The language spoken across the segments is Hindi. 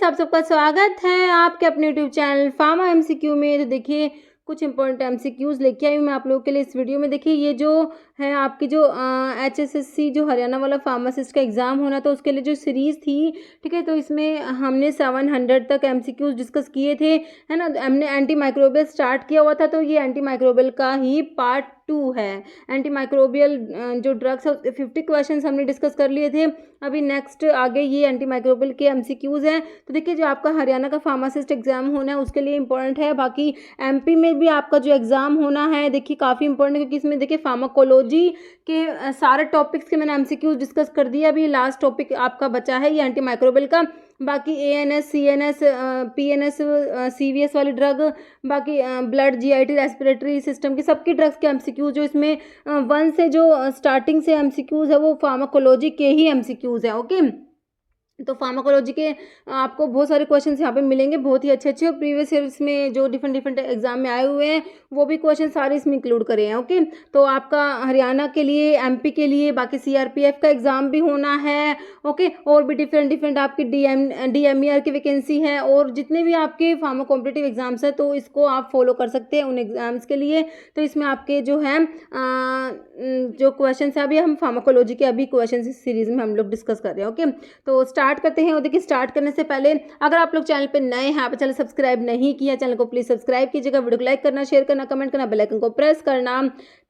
फ्रेंड्स, आप सबका स्वागत है आपके अपने यूट्यूब चैनल फार्मा एमसीक्यू में। तो देखिए कुछ इंपॉर्टेंट एमसीक्यूज़ लेके आई हूँ मैं आप लोगों के लिए इस वीडियो में। देखिए ये जो है आपकी जो एचएसएससी जो हरियाणा वाला फार्मासिस्ट का एग्ज़ाम होना था उसके लिए जो सीरीज़ थी, ठीक है। तो इसमें हमने 700 तक एमसीक्यूज़ डिस्कस किए थे, है ना। हमने एंटी माइक्रोबियल स्टार्ट किया हुआ था, तो ये एंटी माइक्रोबियल का ही पार्ट 2 है। एंटी माइक्रोबियल जो ड्रग्स है 50 क्वेश्चंस हमने डिस्कस कर लिए थे। अभी नेक्स्ट आगे ये एंटी माइक्रोबियल के एमसीक्यूज़ हैं। तो देखिए जो आपका हरियाणा का फार्मासिस्ट एग्जाम होना है उसके लिए इंपॉर्टेंट है। बाकी एमपी में भी आपका जो एग्जाम होना है देखिए काफ़ी इंपॉर्टेंट है, क्योंकि इसमें देखिए फार्माकोलॉजी के सारे टॉपिक्स के मैंने एमसीक्यूज डिस्कस कर दिया। अभी लास्ट टॉपिक आपका बचा है ये एंटी माइक्रोबियल का। बाकी एएनएस, सीएनएस, पीएनएस, सीवीएस वाली ड्रग, बाकी ब्लड, जीआईटी, रेस्पिरेटरी सिस्टम की सबकी ड्रग्स के एमसीक्यूज जो इसमें 1 से जो स्टार्टिंग से एमसीक्यूज है वो फार्माकोलॉजी के ही एमसीक्यूज है। ओके, तो फार्माकोलॉजी के आपको बहुत सारे क्वेश्चंस यहाँ पे मिलेंगे, बहुत ही अच्छे अच्छे। और प्रीवियस ईयर्स में जो डिफरेंट एग्जाम में आए हुए हैं वो भी क्वेश्चन सारे इसमें इंक्लूड करे हैं। ओके, तो आपका हरियाणा के लिए, एमपी के लिए, बाकी सीआरपीएफ का एग्जाम भी होना है। ओके, और भी डिफरेंट आपकी डीएमईआर की वैकेंसी है, और जितने भी आपके फार्मा कॉम्पिटिटिव एग्जाम्स हैं तो इसको आप फॉलो कर सकते हैं उन एग्जाम्स के लिए। तो इसमें आपके जो है जो क्वेश्चन है, अभी हम फार्माकोलॉजी के अभी क्वेश्चन इस सीरीज में हम लोग डिस्कस कर रहे हैं। ओके, तो स्टार्ट करते हैं। और देखिए स्टार्ट करने से पहले अगर आप लोग चैनल पे नए हैं, आप चैनल सब्सक्राइब नहीं किया, चैनल को प्लीज सब्सक्राइब कीजिएगा, वीडियो को लाइक करना, शेयर करना, कमेंट करना, बेल आइकन को प्रेस करना,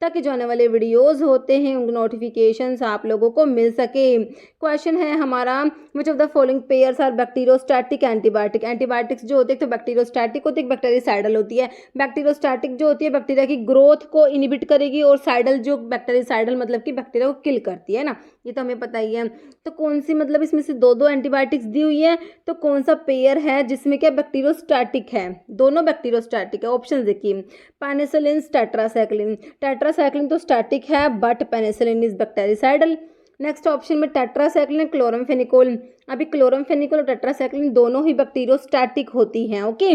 ताकि जो आने वाले वीडियोस होते हैं उनके नोटिफिकेशंस आप लोगों को मिल सके। क्वेश्चन है हमारा, which of the following pairs are bacteriostatic antibiotic. Antibiotics जो होते हैं तो बैक्टीरियोस्टैटिक होती है, बैक्टीरिसाइडल होती है। बैक्टीरियोस्टैटिक जो होती है बैक्टीरिया की ग्रोथ को इनिबिट करेगी, और साइडल जो बैक्टीरिसाइडल मतलब कि बैक्टीरिया को किल करती है ना, ये तो हमें पता ही है। तो कौन सी, मतलब इसमें से दो एंटीबायोटिक्स दी हुई है, तो कौन सा पेयर है जिसमें क्या बैक्टीरियोस्टैटिक है? दोनों बैक्टीरियोस्टैटिक है। ऑप्शन देखिए, पेनिसिलिन, टेट्रासाइक्लिन। टेट्रासाइक्लिन तो स्टैटिक है but penicillin is bactericidal. Next option में टेट्रासाइक्लिन, क्लोरमफेनिकोल। अभी क्लोरमफेनिकोल और टेट्रासाइक्लिन दोनों ही बैक्टीरियोस्टैटिक होती हैं। ओके,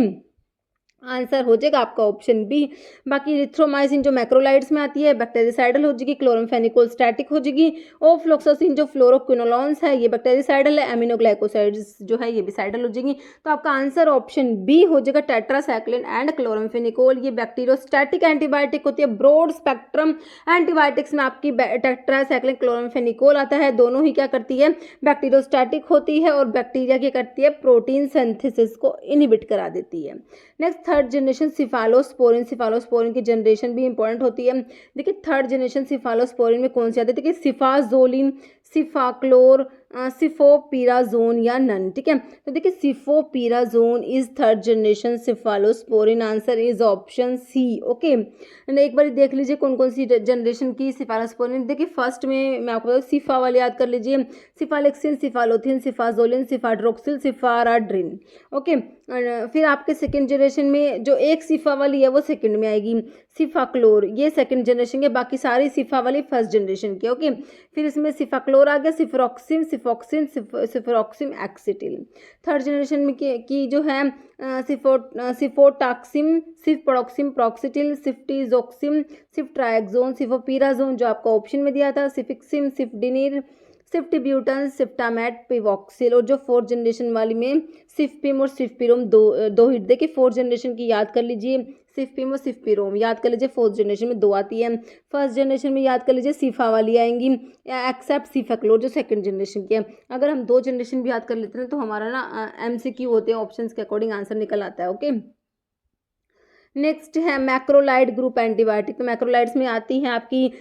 आंसर हो जाएगा आपका ऑप्शन बी। बाकी इरिथ्रोमाइसिन जो मैक्रोलाइड्स में आती है बैक्टीरिसाइडल हो जाएगी, क्लोरमफेनिकोल स्टैटिक हो जाएगी। ओफ्लोक्सासिन जो फ्लोरोक्विनोलॉन्स है ये बैक्टीरिसाइडल है, एमिनोग्लाइकोसाइड्स जो है ये भी साइडल हो जाएगी। तो आपका आंसर ऑप्शन बी हो जाएगा, टेट्रासाइक्लिन एंड क्लोरमफेनिकोल। ये बैक्टीरियोस्टैटिक एंटीबायोटिक होती है। ब्रॉड स्पेक्ट्रम एंटीबायोटिक्स में आपकी टेट्रासाइक्लिन, क्लोरमफेनिकोल आता है। दोनों ही क्या करती है, बैक्टीरियोस्टैटिक होती है, और बैक्टीरिया की करती है प्रोटीन सिंथेसिस को इनहिबिट करा देती है। Next third generation cephalosporin. Cephalosporin की जनरेशन भी इंपॉर्टेंट होती है। देखिए थर्ड जनरेशन सिफालोस्पोरिन में कौन सी आती है? देखिए सिफाजोलिन, सिफाक्लोर, सिफोपिराजोन या नन। ठीक है, तो देखिए cefoperazone is third generation cephalosporin. Answer is option C. Okay, एक बार देख लीजिए कौन कौन सी जनरेशन की सिफालोस्पोरिन। देखिए फर्स्ट में मैं आपको सिफा वाले याद कर लीजिए, सिफालेक्सिन, सिफालोथिन, सिफाजोलिन, सिफाड्रोक्सिल, सिफाराड्रिन। ओके, फिर आपके सेकेंड जनरेशन में जो एक सिफा वाली है वो सेकंड में आएगी, सिफाक्लोर, ये सेकंड जनरेशन के, बाकी सारी सिफा वाली फर्स्ट जनरेशन की। ओके, फिर इसमें सिफाक्लोर आ गया, सिफरॉक्सिन, सिफॉक्सिन, सिफरॉक्सिम एक्सिटिल। थर्ड जनरेशन में की जो है सिफोटाक्सिम, सिफप्रोक्सिम, प्रॉक्सिटिल, सिफ्टिजोक्सिम, सिफ्ट्राइक्सोन, सिफोपिराजोन जो आपका ऑप्शन में दिया था, सिफिक्सिम, सिफडिनिर, सिफ्टिब्यूटन, सिफ्टामेट, पिवॉक्सिल। और जो फोर्थ जनरेशन वाली में सिफपिम और सिफपिरोम दो हिट देखिए फोर्थ जनरेशन की याद कर लीजिए, सिफपिम और सिफपिरोम याद कर लीजिए। फोर्थ जनरेशन में 2 आती है। फर्स्ट जनरेशन में याद कर लीजिए सिफा वाली आएंगी, एक्सेप्ट सिफाक्लोर जो सेकंड जनरेशन की है। अगर हम 2 जनरेशन भी याद कर लेते हैं तो हमारा ना एमसीक्यू होते हैं, ऑप्शंस के अकॉर्डिंग आंसर निकल आता है। ओके, नेक्स्ट है मैक्रोलाइड ग्रुप एंटीबायोटिक। तो मैक्रोलाइड्स में आती हैं आपकी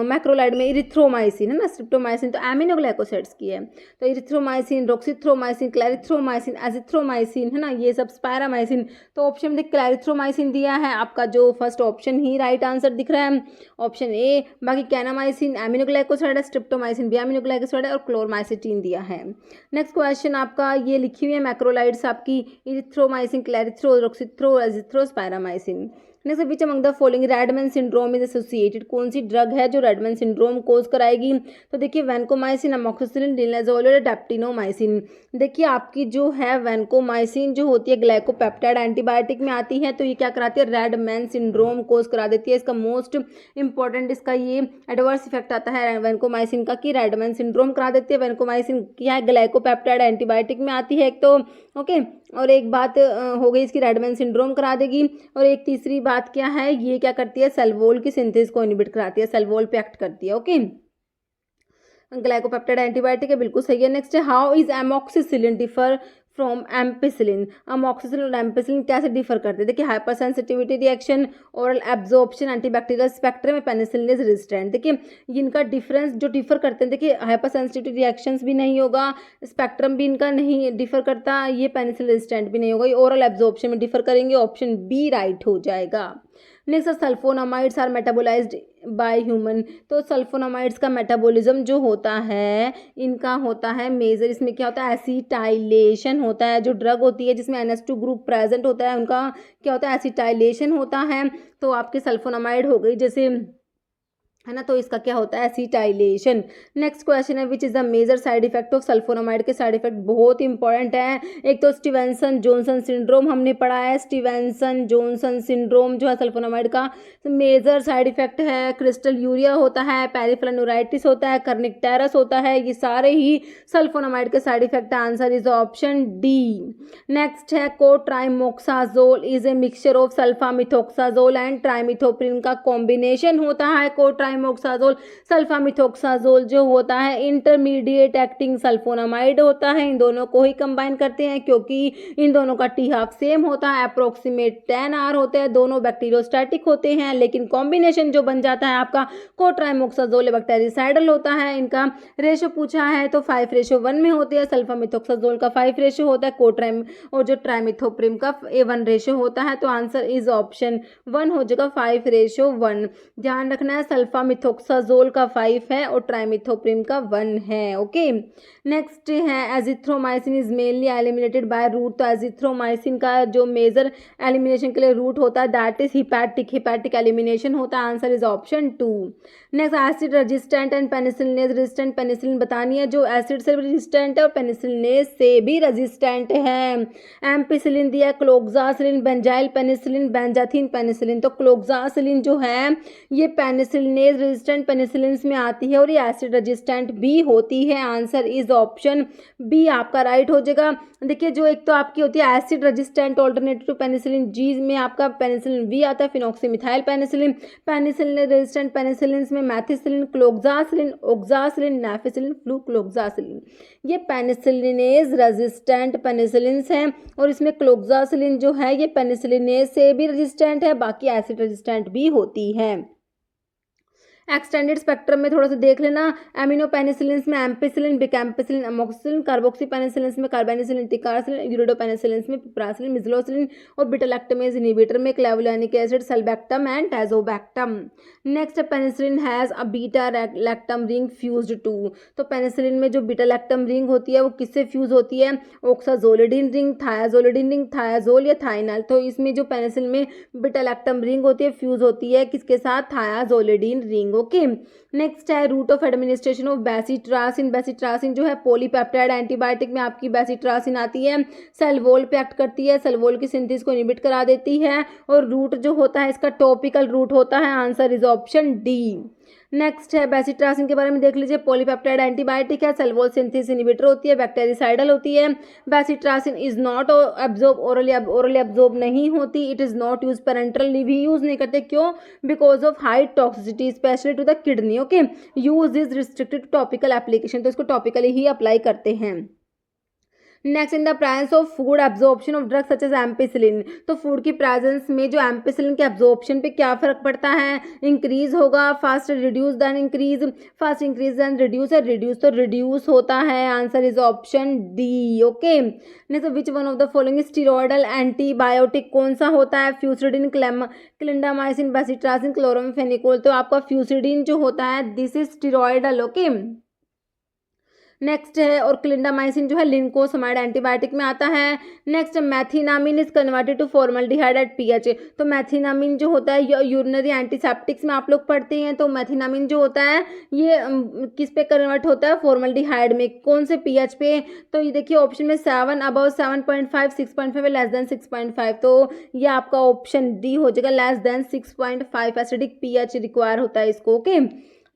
मैक्रोलाइड में इरिथ्रोमाइसिन है ना, स्ट्रिप्टोमाइसिन तो एमिनोग्लाइकोसाइड्स की है। तो इरिथ्रोमाइसिन, रोक्सिथ्रोमाइसिन, क्लैरिथ्रोमाइसिन, एजिथ्रोमाइसिन है ना, ये सब स्पायरामाइसिन। तो ऑप्शन में क्लैरिथ्रोमाइसिन दिया है आपका, जो फर्स्ट ऑप्शन ही राइट आंसर दिख रहा है, ऑप्शन ए। बाकी कैनामाइसिन एमिनोग्लाइकोसाइड है, स्ट्रिप्टोमाइसिन भी एमिनोग्लाइकोसाइड है, और क्लोरमाइसिटीन दिया है। नेक्स्ट क्वेश्चन आपका ये लिखी हुई है मैक्रोलाइड्स आपकी, erythromycin, clarithro, roxithro, azithro, paramycin. Next which among the following red man syndrome is associated, कौन सी ड्रग है जो रेडमैन सिंड्रोम कोज कराएगी? तो देखिए वैनकोमाइसिन, अमोक्सिसिलिन, लिनाजोल और डेप्टिनोमाइसिन। देखिए आपकी जो है वैनकोमाइसिन जो होती है ग्लाइकोपेप्टाइड एंटीबायोटिक में आती है, तो ये क्या कराती है? रेडमैन सिंड्रोम कोज करा देती है। इसका मोस्ट इंपॉर्टेंट इसका ये एडवर्स इफेक्ट आता है वैनकोमाइसिन का कि रेडमैन सिंड्रोम करा देती है। वैनकोमाइसिन क्या है? ग्लाइकोपेप्टाइड एंटीबायोटिक में आती है एक तो, ओके। और एक बात हो गई इसकी रेडमैन सिंड्रोम करा देगी। और एक तीसरी बात क्या है? ये क्या करती है? सेल वॉल की सिंथेसिस को इनहिबिट कराती है, सेल वॉल पे एक्ट करती है, ओके। ग्लाइकोपेप्टाइड एंटीबायोटिक है, बिल्कुल सही है। नेक्स्ट है how is amoxicillin differ from ampicillin. Amoxicillin और एम्पिसिलिन कैसे डिफर करते हैं? देखिए hyper sensitivity reaction, oral absorption, antibacterial spectrum में पेनिसिलिन इज रेजिस्टेंट। देखिए इनका डिफरेंस जो डिफर करते हैं, देखिए हाइपर सेंसिटिविटी रिएक्शंस भी नहीं होगा, स्पेक्ट्रम भी इनका नहीं डिफर करता, ये पेनिसिलिन रेजिस्टेंट भी नहीं होगा, ये ओरल एब्जॉर्प्शन में डिफर करेंगे। ऑप्शन बी राइट हो जाएगा। Next sulfonamides are metabolized by human. तो सल्फोनामाइड्स का मेटाबॉलिज्म जो होता है इनका होता है मेजर, इसमें क्या होता है? एसिटाइलेशन होता है। जो ड्रग होती है जिसमें NH2 ग्रुप प्रेजेंट होता है उनका क्या होता है? एसिटाइलेशन होता है। तो आपके सल्फोनामाइड हो गई जैसे, है ना, तो इसका क्या होता है? एसिटाइलेशन। नेक्स्ट क्वेश्चन है which is the major side effect of sulfonamide. के साइड इफेक्ट बहुत इंपॉर्टेंट है। एक तो स्टीवेंसन जॉनसन सिंड्रोम हमने पढ़ा है, स्टीवेंसन जॉनसन सिंड्रोम जो है सल्फोनामाइड का मेजर साइड इफेक्ट है। क्रिस्टल यूरिया होता है, पेरिफेरल न्यूराइटिस होता है, कर्निक टेरस होता है, ये सारे ही सल्फोनामाइड के साइड इफेक्ट है। Answer is option D. Next है cotrimoxazole is a mixture of sulfamethoxazole and trimethoprim का कॉम्बिनेशन होता है। कोट्राइमोक्साजोल सल्फामिथोक्साजोल जो होता है इंटरमीडिएट एक्टिंग सल्फोनामाइड होता है। इन दोनों को ही कंबाइन करते हैं क्योंकि इन दोनों का टी हाफ सेम होता है, अप्रोक्सीमेट 10 आर होते हैं, दोनों बैक्टीरियोस्टैटिक होते हैं, लेकिन कॉम्बिनेशन जो बन जाता है आपका कोट्राइमोक्साजोल बैक्टीरिसाइडल होता है। इनका रेशो पूछा है तो 5:1 में होती है। सल्फामिथोक्साजोल का 5 रेशो होता है, कोट्राइम और जो ट्राइमिथोप्रिम का 1 रेशो होता है। तो आंसर इज ऑप्शन 1 हो जाएगा 5:1। ध्यान रखना है सल्फामिथोक्साजोल का 5 है और ट्राइमिथोप्रिम का 1 है, ओके। नेक्स्ट है azithromycin is mainly eliminated by route. तो एजिथ्रोमाइसिन का जो मेजर एलिमिनेशन के लिए रूट होता है दैट इज हिपैटिक एलिमिनेशन होता है। Answer is option 2। Next acid resistant and penicillinase resistant. Penicillin बतानी है जो एसिड से रेजिस्टेंट है और पेनिसिलिनेज से भी रेजिस्टेंट है। एम्पिसिलिन दिया, cloxacillin, benzyl penicillin, benzathine penicillin. तो क्लोक्सासिलिन जो है ये पेनिसिलिनेज रेजिस्टेंट पेनिसिलिन में आती है और ये एसिड रेजिस्टेंट भी होती है। आंसर इज ऑप्शन बी आपका राइट हो जाएगा। देखिए जो एक तो आपकी होती है acid resistant alternative to penicillin, G में आपका पेनिसिलिन वी आता है, phenoxymethyl penicillin. Penicillin resistant penicillin में मैथिसिलिन, क्लोक्सासिलिन, ओक्सासिलिन, नेफिसिलिन, फ्लूक्लोक्सासिलिन। ये पेनिसिलिनेज रेजिस्टेंट पेनिसिलिन हैं और इसमें क्लोक्सासिलिन जो है ये पेनिसिलिनेज से भी रेजिस्टेंट है, बाकी एसिड रेजिस्टेंट भी होती है। एक्सटेंडेड स्पेक्ट्रम में थोड़ा सा देख लेना, एमिनो पेनिसिलिन में ampicillin, bacampicillin, amoxicillin, carboxy penicillin में कार्बेनिसिलिन, टिकारसिलिन, यूरिडो पेनिसिलिन में पिप्रासिलिन, मिजलोसिलिन और बीटा लैक्टमेज इनहिबिटर में clavulanic acid, sulbactam and tazobactam. Next penicillin has a beta lactam ring fused to. तो पेनिसिलिन में जो बीटा लैक्टम रिंग होती है वो किससे फ्यूज होती है? ऑक्साजोलिडिन रिंग, थायाजोलिडिन रिंग, थायाजोल या थाइनाल। तो इसमें जो पेनिसिलिन में बीटा लैक्टम रिंग होती है फ्यूज होती है किसके साथ? Thiazolidine ring, okay. नेक्स्ट है route of administration of bacitracin. Bacitracin जो है पॉलीपेप्टाइड एंटीबायोटिक में आपकी बेसिट्रासिन आती है, सेल वॉल पे एक्ट करती है, सेल वॉल की सिंथेसिस को इनहिबिट करा देती है और रूट जो होता है इसका टॉपिकल रूट होता है। Answer is option D. Next है बेसिट्रासिन के बारे में देख लीजिए, पॉलीपेप्टाइड एंटीबायोटिक है, सेल वॉल सिंथेसिस इनहिबिटर होती है, बैक्टीरिसाइडल होती है। Bacitracin is not absorb orally absorb नहीं होती, it is not use parenterally भी यूज नहीं करते, क्यों? Because of high toxicity specially to the kidney, okay. Use is restricted to topical application, तो इसको टॉपिकली ही अप्लाई करते हैं। Next in the presence of food absorption of drugs such as ampicillin. तो फूड की प्रेजेंस में जो एम्पिसिलिन के एब्जॉर्प्शन पे क्या फर्क पड़ता है? इंक्रीज होगा, fast reduce then increase, fast increase then reduce है, रिड्यूस तो रिड्यूस होता है। Answer is option D, okay. Next which one of the following steroidal antibiotic कौन सा होता है? Fusidin, clindamycin, bacitracin, chloramphenicol. तो आपका फ्यूसिडिन जो होता है this is steroidal, okay. Next है और क्लिंडामाइसिन जो है लिंकोसमाइड एंटीबायोटिक में आता है। Next methenamine is converted to formaldehyde at pH. तो मैथिनामिन जो होता है यूरिनरी एंटीसेप्टिक्स में आप लोग पढ़ते हैं। तो मैथिनामिन जो होता है ये किस पे कन्वर्ट होता है, फॉर्मल्डिहाइड में। कौन से पीएच पे, तो ये देखिए ऑप्शन में 7 अबव 7.5, 6.5 लेस देन 6.5। तो ये आपका ऑप्शन डी हो जाएगा, less than 6.5 acidic pH require होता है इसको। ओके,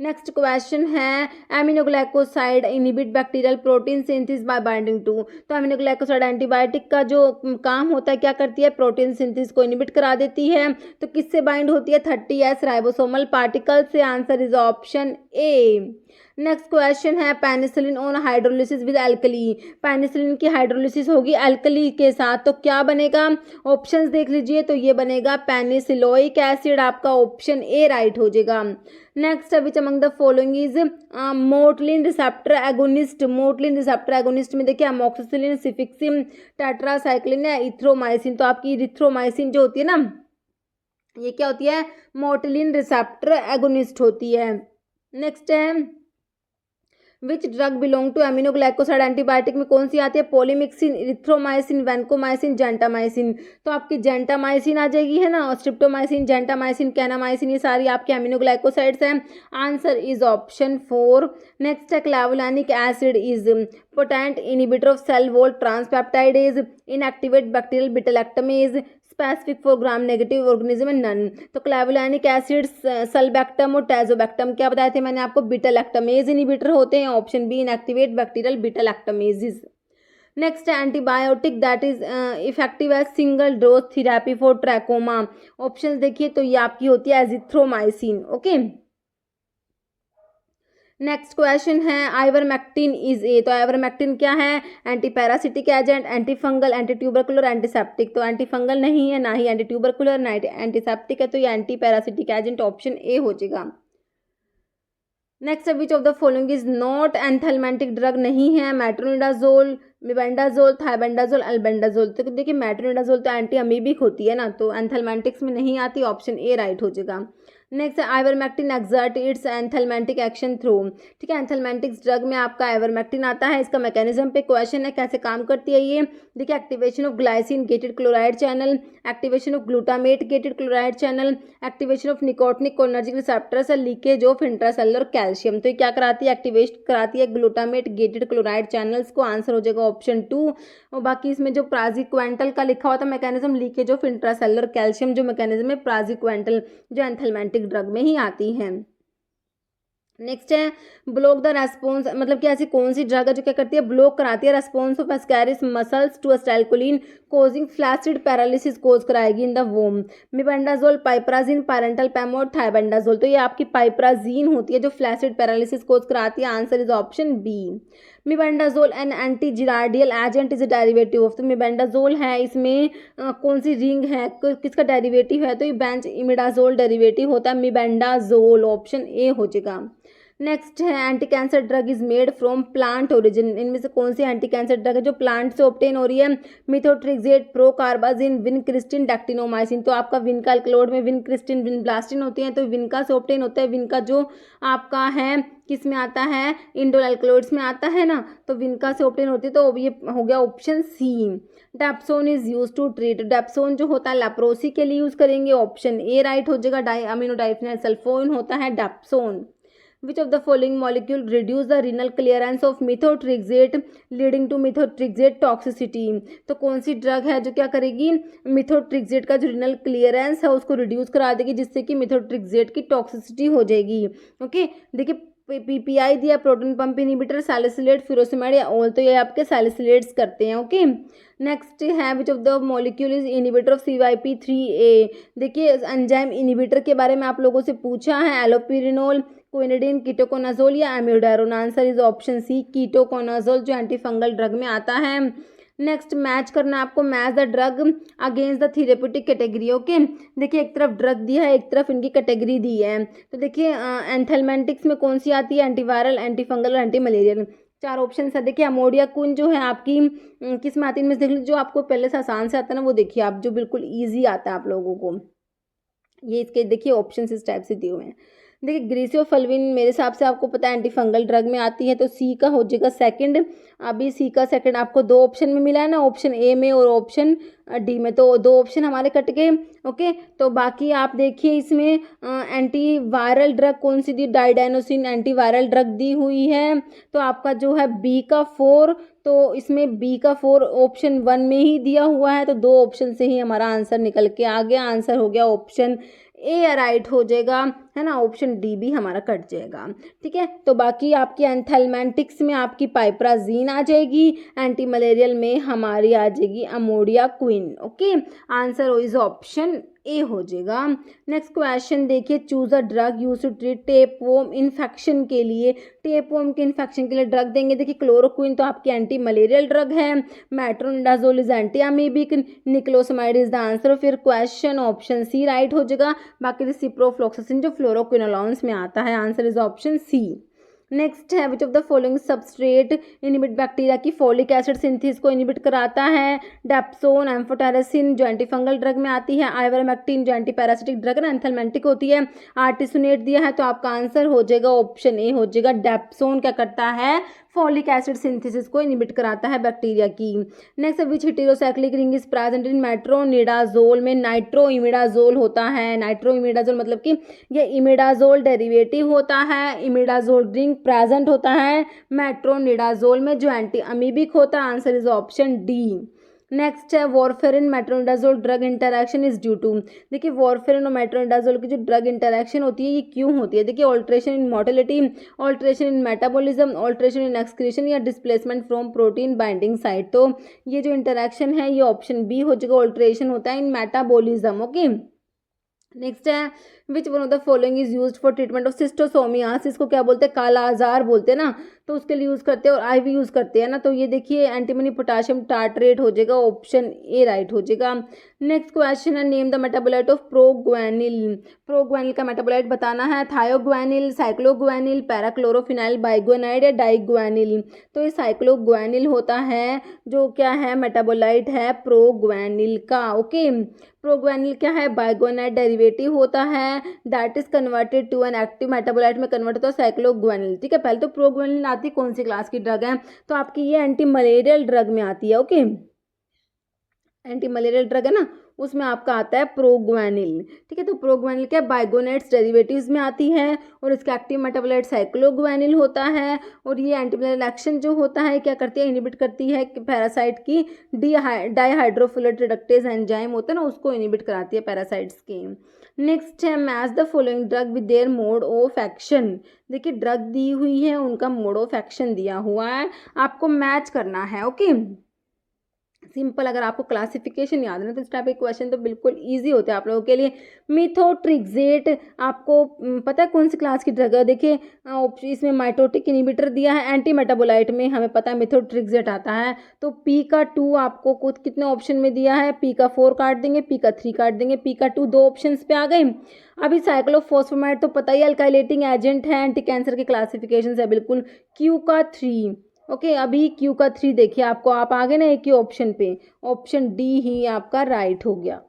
नेक्स्ट क्वेश्चन है aminoglycoside inhibit bacterial protein synthesis by binding to. तो एमिनोग्लाइकोसाइड एंटीबायोटिक का जो काम होता है, क्या करती है, प्रोटीन सिंथेसिस को इनहिबिट करा देती है। तो किससे बाइंड होती है, 30S राइबोसोमल पार्टिकल से। Answer is option A. Next question है penicillin on hydrolysis with alkali. Penicillin की हाइड्रोलिसिस होगी एल्कली के साथ, तो क्या बनेगा, ऑप्शंस देख लीजिए। तो ये बनेगा पेनिसिलोइक एसिड, आपका ऑप्शन ए राइट हो जाएगा। Next which among the following is motilin receptor agonist. Motilin receptor agonist में देखिए अमोक्सिसिलिन, सिफिक्सिन, टेट्रासाइक्लिन या इथ्रोमाइसिन। तो आपकी इथ्रोमाइसिन जो होती है ना, ये क्या होती है, मोटलिन रिसेप्टर एगोनिस्ट होती है। नेक्स्ट है which drug belong to aminoglycoside antibiotic में कौन सी आती है, पोलीमिक्सिन, इरिथ्रोमाइसिन, वैनकोमाइसिन, जेंटामाइसिन। तो आपकी जेंटामाइसिन आ जाएगी है ना, और स्ट्रिप्टोमाइसिन, जेंटामाइसिन, कैनामाइसिन, ये सारी आपके एमिनोग्लाइकोसाइड्स हैं। Answer is option 4। नेक्स्ट है clavulanic acid is potent inhibitor of cell wall transpeptidase, inactivate bacterial beta lactamase, specific for gram negative organism none. तो क्लावुलानिक एसिड, सल्बैक्टम और टैजोबैक्टम क्या बताए थे मैंने आपको, बीटा लैक्टमेज इनहिबिटर होते हैं। Option B inactivate bacterial beta lactamases. Next antibiotic that is effective as single dose therapy for trachoma. Options देखिए तो ये आपकी होती है एजिथ्रोमाइसिन। ओके, नेक्स्ट क्वेश्चन है आइवरमेक्टिन इज ए। तो आइवरमेक्टिन क्या है, anti parasitic agent, anti fungal, anti tubercular, antiseptic. तो एंटी फंगल नहीं है, ना ही एंटी ट्यूबरकुलर, ना एंटीसेप्टिक है, तो ये anti parasitic agent option A हो जाएगा। Next which of the following is not anthelmintic drug नहीं है, मेट्रोनिडाजोल, मिबेंडाजोल, थाइबेंडाजोल, अल्बेंडाजोल। तो देखिए मेट्रोनिडाजोल तो एंटी अमीबिक होती है ना, तो एंथेलमेंटिक्स में नहीं आती, ऑप्शन ए राइट हो जाएगा। Next ivermectin exert its anthelmintic action through. ठीक है, एंथेलमेंटिक्स ड्रग में आपका आइवरमेक्टिन आता है। इसका मैकेनिज्म पे क्वेश्चन है, कैसे काम करती है ये। देखिए activation of glycine gated chloride channel, activation of glutamate gated chloride channel, activation of nicotinic cholinergic receptors, leakage of intracellular calcium. तो ये क्या कराती है, एक्टिवेट कराती है ग्लूटामेट गेटेड क्लोराइड चैनल्स को। आंसर हो जाएगा ऑप्शन 2। और बाकी इसमें जो प्राजिक्वेंटल का लिखा हुआ था mechanism, leakage of intracellular calcium जो मैकेनिज्म है प्राजिक्वेंटल, जो एंथेलमेंटिक ड्रग में ही आती है। नेक्स्ट है ब्लॉक द रेस्पॉन्स, मतलब कि ऐसी कौन सी ड्रग है जो क्या करती है, ब्लॉक कराती है response of ascaris muscles to acetylcholine causing flaccid paralysis cause कराएगी इन द वोम। मिबेंडाजोल, पाइप्राजिन, पैरेंटल पैमोड, थाइबेंडाजोल। तो ये आपकी पाइप्राजिन होती है जो फ्लैसिड पैरालिसिस कोज कराती है। Answer is option B. Mebendazole an anti giardial agent is a derivative of. तो मिबेंडाजोल है, इसमें कौन सी रिंग है, किसका डेरिवेटिव है, तो ये बेंच इमिडाजोल डेरिवेटिव होता है मिबेंडाजोल। ऑप्शन ए हो जाएगा। नेक्स्ट है anti cancer drug is made from plant origin. इनमें से कौन सी एंटी कैंसर ड्रग है जो प्लांट से ऑब्टेन हो रही है, मिथोट्रिक्सेट, प्रोकार्बाजिन, विनक्रिस्टिन, डैक्टिनोमाइसिन। तो आपका विनका अल्कलोड में विनक्रिस्टिन, विनब्लास्टिन होती है, तो विनका से ऑब्टेन होता है। विनका जो आपका है किस में आता है, इंडोल अल्कलॉइड्स में आता है ना, तो विनका से ऑब्टेन होती है। तो ये हो गया option C. Dapsone is use to treat, dapsone जो होता है लेप्रोसी के लिए यूज करेंगे। ऑप्शन ए राइट हो जाएगा। डाई अमीनो डाइफिनाइल सल्फोन होता है dapsone. Which of the following molecule reduce the renal clearance of methotrexate leading to methotrexate toxicity? तो कौन सी ड्रग है जो क्या करेगी, मिथोट्रिक्सेट का जो रिनल क्लियरेंस है उसको रिड्यूस करा देगी, जिससे कि मिथोट्रिक्सेट की टॉक्सिसिटी हो जाएगी। ओके, देखिए पीपीआई दिया, proton pump inhibitor, salicylate, furosemide या ऑल। तो ये आपके सैलिसिलेट्स करते हैं। ओके, नेक्स्ट है which of the molecule is inhibitor of CYP3A। देखिए एंजाइम इनहिबिटर के बारे में आप लोगों से पूछा है, एलोपिरिनोल, क्विनिडीन, कीटोकोनाजोल या amiodarone. Answer is option C, ketoconazole जो एंटीफंगल ड्रग में आता है। नेक्स्ट मैच करना है आपको, match the drug against the therapeutic category. Okay, देखिए एक तरफ ड्रग दिया है, एक तरफ इनकी कैटेगरी दी है। तो देखिए एंथेलमेंटिक्स में कौन सी आती है, एंटीवायरल, एंटीफंगल और एंटी मलेरियल। 4 ऑप्शन है। देखिए अमोडिया कुन जो है आपकी किस में आती है, इनमें से देख लीजिए जो आपको पहले से आसान से आता है ना वो देखिए आप, जो बिल्कुल ईजी आता है आप लोगों को। ये इसके देखिए ऑप्शन इस टाइप से दिए हुए हैं। देखिए ग्रीसियोफल्विन मेरे हिसाब से आपको पता है एंटी फंगल ड्रग में आती है, तो सी का हो जाएगा सेकंड। अभी सी का सेकंड आपको दो ऑप्शन में मिला है ना, ऑप्शन ए में और ऑप्शन डी में, तो दो ऑप्शन हमारे कट गए। ओके, तो बाकी आप देखिए इसमें एंटी वायरल ड्रग कौन सी दी, डाइडेनोसिन एंटी वायरल ड्रग दी हुई है, तो आपका जो है बी का 4, तो इसमें बी का 4 ऑप्शन 1 में ही दिया हुआ है, तो दो ऑप्शन से ही हमारा आंसर निकल के आ गया। आंसर हो गया ऑप्शन ए राइट हो जाएगा, है ना, ऑप्शन डी भी हमारा कट जाएगा। ठीक है, तो बाकी आपकी एंथेलमेंटिक्स में आपकी पाइपराजीन आ जाएगी, एंटी मलेरियल में हमारी आ जाएगी amodiaquine. Okay, answer is option A हो जाएगा। नेक्स्ट क्वेश्चन देखिए, choose a drug use to treat tapeworm infection के लिए, टेपवॉर्म के इन्फेक्शन के लिए ड्रग देंगे। देखिए क्लोरोक्विन तो आपकी एंटी मलेरियल ड्रग है, metronidazole is anti amoebic, niclosamide is the answer. फिर क्वेश्चन ऑप्शन सी राइट हो जाएगा। बाकी रेसिप्रोफ्लॉक्सासिन जो फ्लोरोक्विनोलॉन्स में आता है, answer is option C. Next है which of the following substrate inhibit bacteria की फॉलिक एसिड सिंथेसिस को इनिबिट कराता है, डेप्सोन, एम्फोटेरेसिन जो एंटीफंगल ड्रग में आती है, आइवरमेक्टिन जो एंटी पैरासिटिक ड्रग है, एंथेलमेंटिक होती है, आर्टिसोनेट दिया है, तो आपका आंसर हो जाएगा ऑप्शन ए हो जाएगा। डेप्सोन क्या करता है, फॉलिक एसिड सिंथेसिस को इनिबिट कराता है बैक्टीरिया की। Next which heterocyclic ring is present in metronidazole में, नाइट्रोइमिडाजोल होता है। नाइट्रोइमिडाजोल मतलब कि ये इमिडाजोल डेरिवेटिव होता है, इमिडाजोल रिंग प्रेजेंट होता है मेट्रोनिडाजोल में जो एंटी अमीबिक होता है। Answer is option D. Next है warfarin metronidazole drug interaction is due to, देखिए वॉरफेरिन और मेट्रोनिडाजोल की जो ड्रग इंटरैक्शन होती है ये क्यों होती है। देखिए alteration in motility, alteration in metabolism, alteration in excretion या displacement from protein binding site. तो ये जो इंटरैक्शन है ये ऑप्शन बी हो जाएगा, ऑल्ट्रेशन होता है इन मेटाबॉलिज्म। ओके, नेक्स्ट है विच one of the following is used for treatment of schistosomiasis को क्या बोलते हैं, काला आजार बोलते हैं ना, तो उसके लिए यूज़ करते हैं और आईवी यूज़ करते हैं ना, तो ये देखिए एंटीमनी पोटाशियम टार्ट्रेट हो जाएगा, ऑप्शन ए राइट हो जाएगा। नेक्स्ट क्वेश्चन है नेम द मेटाबोलाइट ऑफ प्रोग्वेनिल, प्रोग्वेनिल का मेटाबोलाइट बताना है, थायोग्वेनिल, साइक्लोग्वेनिल, पैराक्लोरोफिनाइल, बाइग्वेनाइड या डाइग्वेनिल। तो ये साइक्लोग्वेनिल होता है जो क्या है मेटाबोलाइट है प्रोग्वेनिल का। ओके, प्रोग्वेनिल क्या है, बाइग्वेनाइड डेरिवेटिव होता है, that is converted to an active metabolite में कन्वर्ट होता है साइक्लोग्वेनिल। ठीक है, पहले तो प्रोग्वेनिल आती कौन सी क्लास की ड्रग है, तो आपकी ये एंटी मलेरियल ड्रग में आती है। ओके, एंटी मलेरियल ड्रग है ना, उसमें आपका आता है प्रोग्वेनिल। ठीक है, तो प्रोग्वेनिल क्या बाइगोनेट्स डेरिवेटिव्स में आती है और इसका एक्टिव मेटाबोलाइट साइक्लोग्वेनिल होता है, और ये एंटी मलेरियल एक्शन जो होता है क्या करती है, इनिबिट करती है पैरासाइट की डाइहाइड्रोफोलेट रिडक्टेज एंजाइम होता है ना, उसको इनिबिट कराती है पैरासाइट्स की। नेक्स्ट है match the following drug with their mode of action, देखिए ड्रग दी हुई है उनका मोड ऑफ एक्शन दिया हुआ है, आपको मैच करना है। ओके, सिंपल, अगर आपको क्लासिफिकेशन याद है तो इस टाइप के क्वेश्चन तो बिल्कुल इजी होते हैं आप लोगों के लिए। मिथोट्रिक्सेट आपको पता है कौन सी क्लास की ड्रग है, देखिए इसमें माइटोटिक इनिबिटर दिया है, एंटी मेटाबोलाइट में हमें पता है मिथोट्रिक्सेट आता है, तो पी का 2 आपको कुछ कितने ऑप्शन में दिया है, पी का 4 काट देंगे, पी का 3 काट देंगे, पी का 2 दो ऑप्शन पे आ गए। अभी साइक्लोफॉस्फेमाइड तो पता ही अल्काइलेटिंग एजेंट है, एंटी कैंसर के क्लासिफिकेशन है बिल्कुल, क्यू का 3। ओके, अभी क्यू का 3 देखिए आपको, आप आ गए ना एक ही ऑप्शन पे, ऑप्शन डी ही आपका राइट हो गया।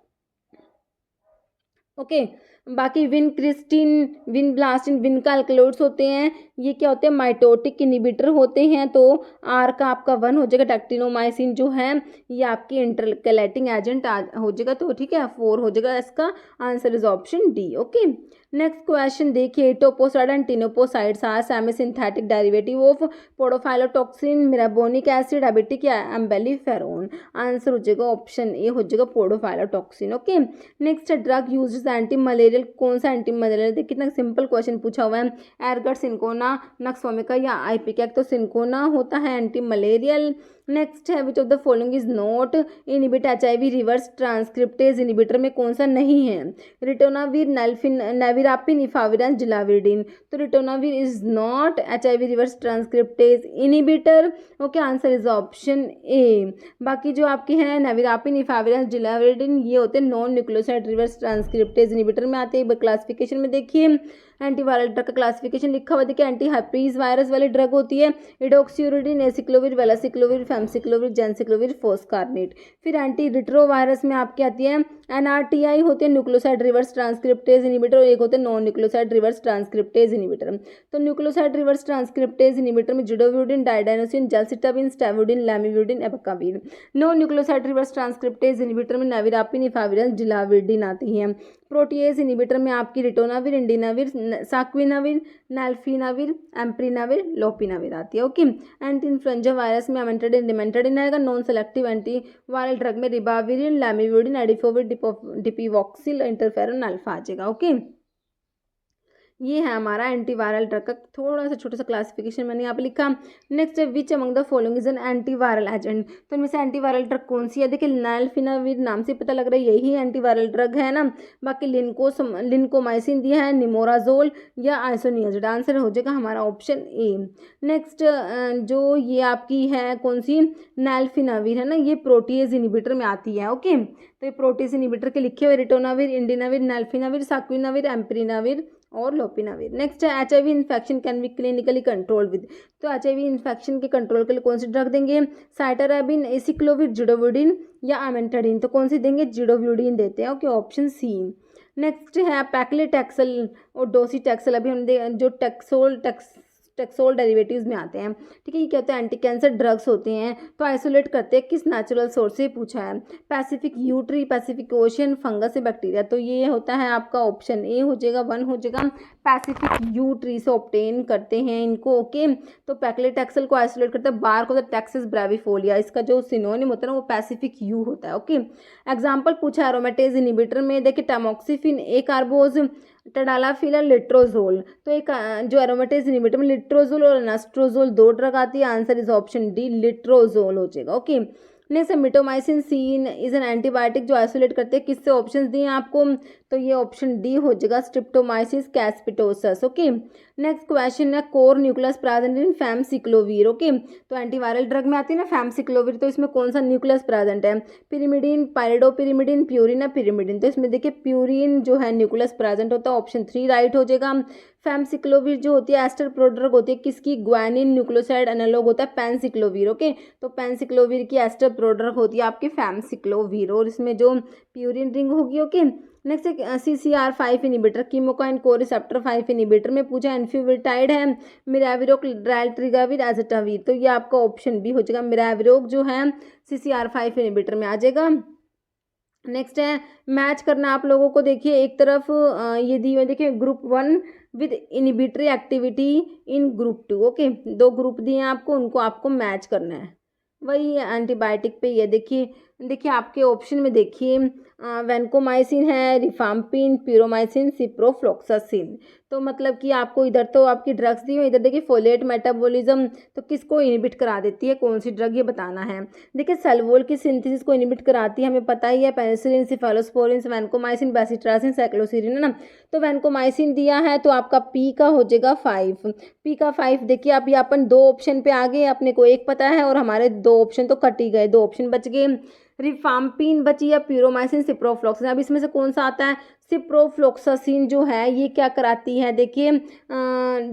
ओके, बाकी विन क्रिस्टिन, विन ब्लास्टिन, विन का अल्कलोइड्स होते हैं, ये क्या होते हैं माइटोटिक इनिबिटर होते हैं, तो आर का आपका 1 हो जाएगा। डैक्टिनोमाइसिन जो है ये आपकी इंटरकलेटिंग एजेंट हो जाएगा, तो ठीक है 4 हो जाएगा, इसका answer is option D. Okay, next question देखिए, etoposide and teniposides are semi synthetic derivative of podophyllotoxin, mirabonic acid, abietic या एम्बेलिफेरॉन। आंसर हो जाएगा ऑप्शन ए हो जाएगा podophyllotoxin. Okay, next drug use anti malarial, कौन सा एंटी मलेरियल, देखिए कितना सिंपल क्वेश्चन पूछा हुआ है, एरगट, सिंकोना, नक्सोमिका या आइपिकैक, तो सिंकोना होता है एंटी मलेरियल। नेक्स्ट है which of the following is not inhibit HIV reverse transcriptase inhibitor में कौन सा नहीं है, रिटोनावीर, नेविरापिन, इफाविरान, जिलाविडिन। तो ritonavir is not HIV reverse transcriptase inhibitor. Okay, answer is option ए। बाकी जो आपके हैं नेविरापिन, इफाविरान, जिलाविडिन ये होते हैं non nucleoside reverse transcriptase inhibitor में आते हैं। क्लासिफिकेशन में देखिए एंटीवायरल ड्रग का क्लासिफिकेशन लिखा हुआ देखिए, एंटी herpes वायरस वाली ड्रग होती है इडोक्सियूरिडिन, एसिक्लोविर, वेलासिक्लोविर, फैमसिक्लोविर, जेनसिक्लोविर, फोस्कारनेट। फिर एंटी रिट्रोवायरस में आपकी आती है NRTI होते हैं न्यूक्लियोसाइड रिवर्स ट्रांसक्रिप्टेज इनिबिटर, और एक होते हैं non nucleoside reverse transcriptase inhibitor. तो न्यूक्लियोसाइड रिवर्स ट्रांसक्रिप्टेज इनिबिटर में zidovudine, didanosine, zalcitabine, stavudine, lamivudine, abacavir. Non nucleoside reverse transcriptase inhibitor में नेविरापिन, इफाविरस, डिलाविडिन आती हैं। प्रोटीएज इनिबिटर में आपकी रिटोनाविर, इंडिनाविर, साक्विनाविर, नैल्फिनाविर, एम्प्रीनाविर, लोपिनाविर आती है। ओके, एंटी इन्फ्लुएंजा वायरस में अमेंटाडिन, डिमेंटाडिन आएगा। Non selective anti viral drug में रिबाविरिन, लैमिव्यूडिन, एडिफोविर, डिपीवॉक्सिल, इंटरफेरॉन अल्फा आ जाएगा। ओके, ये है हमारा एंटीवायरल ड्रग का थोड़ा सा छोटा सा क्लासिफिकेशन मैंने यहाँ पे लिखा। नेक्स्ट है विच among the following is an antiviral agent. तो इनमें से एंटीवायरल ड्रग कौन सी है? देखिए नैल्फिनाविर नाम से पता लग रहा है यही एंटीवायरल ड्रग है ना। बाकी लिनकोमाइसिन दिया है, निमोराजोल या आइसोनियाजिड। आंसर हो जाएगा हमारा ऑप्शन ए। नेक्स्ट जो ये आपकी है कौन सी नैल्फिनाविर है ना, ये प्रोटीएज इनिबिटर में आती है। ओके, तो ये प्रोटीएज इनिबिटर के लिखे हुए रिटोनाविर, इंडिनाविर, नैल्फिनाविर, साक्विनाविर, एम्प्रीनाविर और लोपिनाविर। नेक्स्ट है HIV infection can be clinically control with. तो HIV इन्फेक्शन के कंट्रोल के लिए कौन सी ड्रग देंगे? साइटाराबिन, एसिक्लोविर, जिडोवुडिन या अमेंटाडिन। तो कौन सी देंगे? जिडोवुडिन देते हैं। Okay, option C. नेक्स्ट है पैक्लेटैक्सल और डोसीटैक्सल। अभी हम जो टेक्सोल डेरिवेटिव्स में आते हैं, ठीक है। ये क्या होता है? एंटी कैंसर ड्रग्स होते हैं। तो आइसोलेट करते हैं किस नेचुरल सोर्स से पूछा है? Pacific you tree, Pacific ocean, fungus से बैक्टीरिया। तो ये होता है आपका ऑप्शन ए हो जाएगा, 1 हो जाएगा। पैसिफिक यू ट्री से ऑब्टेन करते हैं इनको। ओके, तो पैक्लेटैक्सल को आइसोलेट करते हैं, बार को होता है टैक्सिस ब्रेविफोलिया, इसका जो सिनोनिम होता है ना वो पैसिफिक यू होता है। ओके, एग्जाम्पल पूछा है एरोमेटेज इनिबिटर में, देखिए टैमोक्सिफिन, ए कार्बोज, टडालाफिल, लिट्रोजोल। तो एक जो एरोमेटेज इनिबिटर में लिट्रोजोल और एनास्ट्रोजोल 2 ड्रग आती है। Answer is option D, letrozole हो जाएगा। Okay, next mitomycin C is an antibiotic जो आइसोलेट करते हैं किससे? ऑप्शंस दिए हैं आपको, तो ये ऑप्शन डी हो जाएगा, streptomyces caespitosus. Okay, next question है core nucleus present in famciclovir. Okay, तो एंटीवायरल ड्रग में आती है ना फैमसिक्लोविर, तो इसमें कौन सा न्यूक्लियस प्रेजेंट है? पिरिमिडिन, पायरिडोपिरिमिडिन, प्यूरिन या पिरिमिडिन। तो इसमें देखिए प्यूरिन जो है न्यूक्लियस प्रेजेंट होता है, ऑप्शन 3 राइट हो जाएगा। फैमसिक्लोविर जो होती है एस्टर प्रोड्रग होती है किसकी? ग्वानिन न्यूक्लियोसाइड एनालॉग होता है पेनसिक्लोविर। ओके, तो पेनसिक्लोविर की एस्टर प्रोड्रग होती है आपकी फैमसिक्लोविर, और इसमें जो प्यूरिन रिंग होगी। ओके, नेक्स्ट है CCR5 इनिबिटर, कीमोकाइन को रिसेप्टर 5 इनिबिटर में पूछा एन्फ्यूविटाइड है, मिराविरोक, ड्राइल्ट्रिगाविर, एज़ेटाविर। तो ये आपका ऑप्शन बी हो जाएगा, मिराविरोक जो है CCR5 इनिबिटर में आ जाएगा। नेक्स्ट है मैच करना आप लोगों को। देखिए एक तरफ ये दी हुई देखिए group 1 with inhibitory activity in group 2। Okay, 2 group दिए हैं आपको, उनको आपको मैच करना है। वही एंटीबायोटिक पे ये देखिए आपके ऑप्शन में देखिए वैनकोमाइसिन है, रिफाम्पिन, प्यूरोमाइसिन, सिप्रोफ्लोक्सासिन। तो मतलब कि आपको इधर तो आपकी ड्रग्स दी हुई, इधर देखिए फोलेट मेटाबॉलिज्म तो किसको इनिबिट करा देती है, कौन सी ड्रग ये बताना है। देखिए सल्वोल की सिंथेसिस को इनिबिट कराती है, हमें पता ही है, पेनिसिलिन, सिफेलोस्पोरिन, वैनकोमाइसिन, बेसिट्रासिन, साइक्लोसीरिन है ना। तो वैनकोमाइसिन दिया है तो आपका पी का हो जाएगा 5। पी का 5 देखिए आप ये अपन 2 ऑप्शन पे आ गए, अपने को एक पता है और हमारे 2 ऑप्शन तो कट ही गए, 2 ऑप्शन बच गए। रिफाम्पिन बची या प्यूरोमाइसिन, सिप्रोफ्लोक्सासिन। अब इसमें से कौन सा आता है? सिप्रोफ्लोक्सासिन जो है ये क्या कराती है? देखिए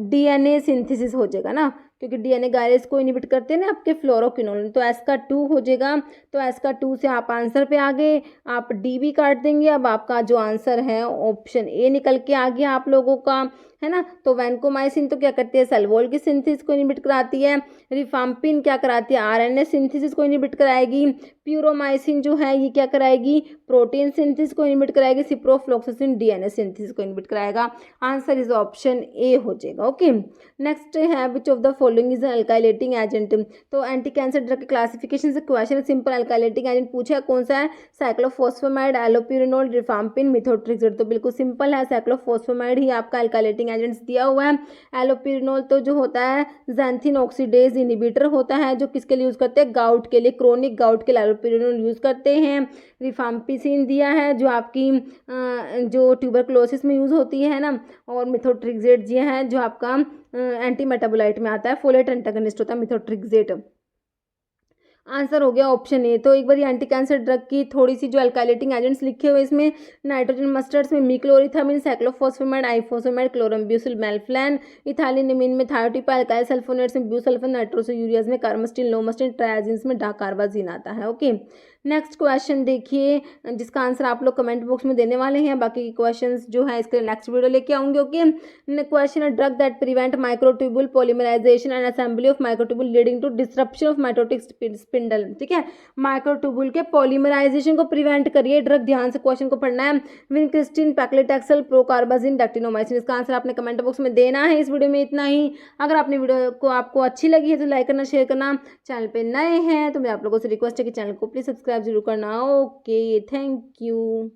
DNA सिंथेसिस हो जाएगा ना, क्योंकि DNA गायरेज को इनिबिट करते हैं ना आपके फ्लोरोक्विनोलिन। तो एस का 2 हो जाएगा। तो एस का 2 से आप आंसर पे आ गए, आप डी भी काट देंगे। अब आपका जो आंसर है ऑप्शन ए निकल के आ गया आप लोगों का, है ना। तो वैनकोमाइसिन तो क्या करती है? सल्वोल की सिंथेसिस को इनिबिट कराती है। रिफाम्पिन क्या कराती है? RNA सिंथेसिस को इनिबिट कराएगी। प्यूरोमाइसिन जो है ये क्या कराएगी? प्रोटीन सिंथेसिस को इनिबिट कराएगी। सिप्रोफ्लोक्सासिन DNA सिंथेसिस को इनिबिट कराएगा। आंसर इज ऑप्शन ए हो जाएगा। ओके, नेक्स्ट है which of the following is alkylating agent. तो एंटी कैंसर ड्रग के क्लासिफिकेशन से क्वेश्चन सिंपल अल्काइलेटिंग एजेंट पूछा कौन सा है? Cyclophosphamide, allopurinol, rifampin, methotrexate. तो बिल्कुल सिंपल है, साइक्लोफॉस्फेमाइड ही आपका अल्काइलेटिंग एजेंट्स दिया हुआ है। एलोप्यूरिनोल तो जो होता है ज़ैंथिन ऑक्सीडेज इनिबिटर होता है, जो किसके लिए यूज़ करते हैं? गाउट के लिए, क्रोनिक गाउट के लिए एलोप्यूरिनोल यूज़ करते हैं। रिफाम्पिसिन दिया है जो आपकी जो ट्यूबरक्लोसिस में यूज़ होती है ना, और मिथोट्रिक्सेट जी है जो आपका एंटी मेटाबोलाइट में आता है, फोलेट एंटागनिस्ट होता है मिथोट्रिक्सेट। आंसर हो गया ऑप्शन ए। तो एक बार ये एंटी कैंसर ड्रग की थोड़ी सी जो अल्काइलेटिंग एजेंट्स लिखे हुए इसमें नाइट्रोजन मस्टर्ड्स में मिक्लोरिथामिन, साइक्लोफॉस्फेमाइड, आइफोसमेट, क्लोरम्ब्यूसिल, मेल्फ्लैन, इथाइलिनमिन में थायोटिपा, अल्काइल सल्फोनेट्स में ब्यूसल्फान, नाइट्रोसोयूरियाज में कार्बास्टिन, लोमस्टिन, ट्रायाजिन्स में डाकार्बाजिन आता है। ओके, नेक्स्ट क्वेश्चन देखिए जिसका आंसर आप लोग कमेंट बॉक्स में देने वाले हैं। बाकी के क्वेश्चंस जो है इसके नेक्स्ट वीडियो लेके आऊंगे। ओके, क्वेश्चन है drug that prevent microtubule polymerization and assembly of microtubule leading to disruption of mitotic spindle. ठीक है, माइक्रोट्यूबुल के पॉलीमराइजेशन को प्रिवेंट करिए ड्रग। ध्यान से क्वेश्चन को पढ़ना है। Vincristine, पैक्लेटेक्सेल, procarbazine, dactinomycin. इसका आंसर आपने कमेंट बॉक्स में देना है। इस वीडियो में इतना ही। अगर आपने वीडियो को आपको अच्छी लगी है तो लाइक करना, शेयर करना। चैनल पे नए हैं तो मैं आप लोगों से रिक्वेस्ट है कि चैनल को प्लीज सब्सक्राइब जरूर करना। Okay, thank you.